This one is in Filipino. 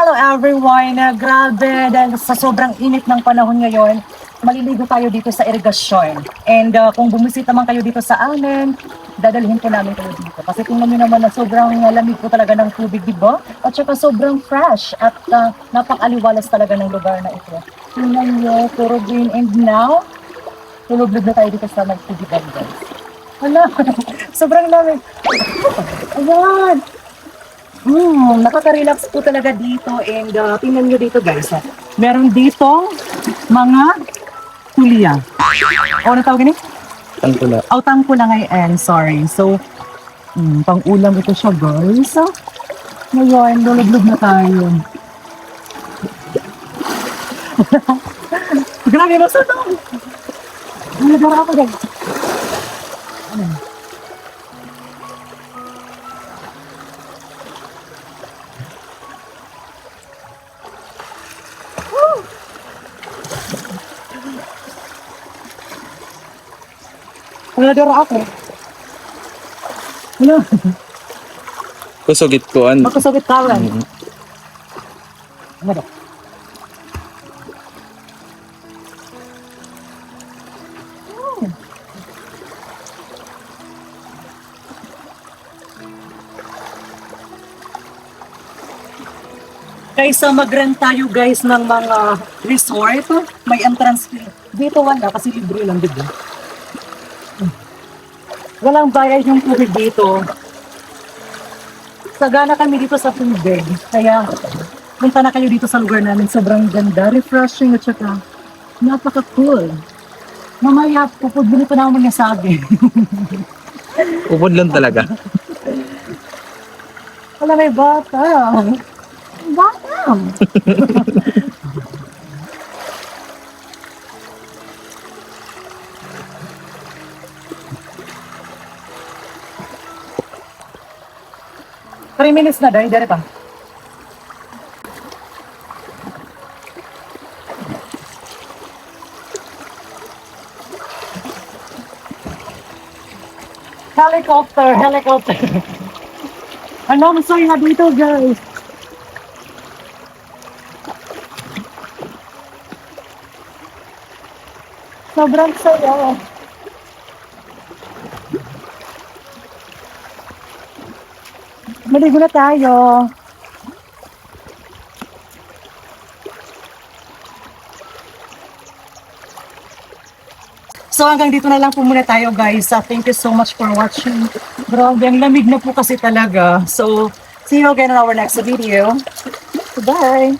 Hello everyone! Grabe, dahil sa sobrang init ng panahon ngayon, maliligo tayo dito sa irigasyon. And kung bumisita man kayo dito sa amin, dadalhin po namin kayo dito. Kasi tingnan nyo naman na sobrang lamig po talaga ng tubig, di ba? At saka sobrang fresh at napakaliwalas talaga ng lugar na ito. Tingnan nyo, puro green. And now, tulog-log na tayo dito sa nagtubigan, guys. Hala, sobrang lamig. Ayan! Nakaka-relax po talaga dito and tingnan nyo dito guys. Meron ditong mga tulya. O, ano tawag ganun? Tangkula. Tangkula ngayon. Sorry. So, pang-ulam ito siya guys. Ngayon, lulog-log na tayo. Grabe na sa ito. Nagara ako guys. Ano? Nagara ako. Ano? Kusugit kuan. Magkasagit kawan. Ano ba? Kaysa mag-rent tayo guys ng mga resort, may entrance fee. Dito wala kasi libre lang dito. Walang bayad yung tubig dito. Sagana kami dito sa tubig. Kaya punta na kayo dito sa lugar namin. Sobrang ganda, refreshing at saka napaka-cool. Mamaya pupudbili pa naman niya sabi. Upod lang talaga. Wala may bata. Bata. 3 minutes na dahil pa. Helicopter. Ano, masaya na dito guys. Sobrang saya. Maligo na tayo. So hanggang dito na lang po muna tayo guys. Thank you so much for watching. Grabe, ang lamig na po kasi talaga. So, see you again in our next video. Bye!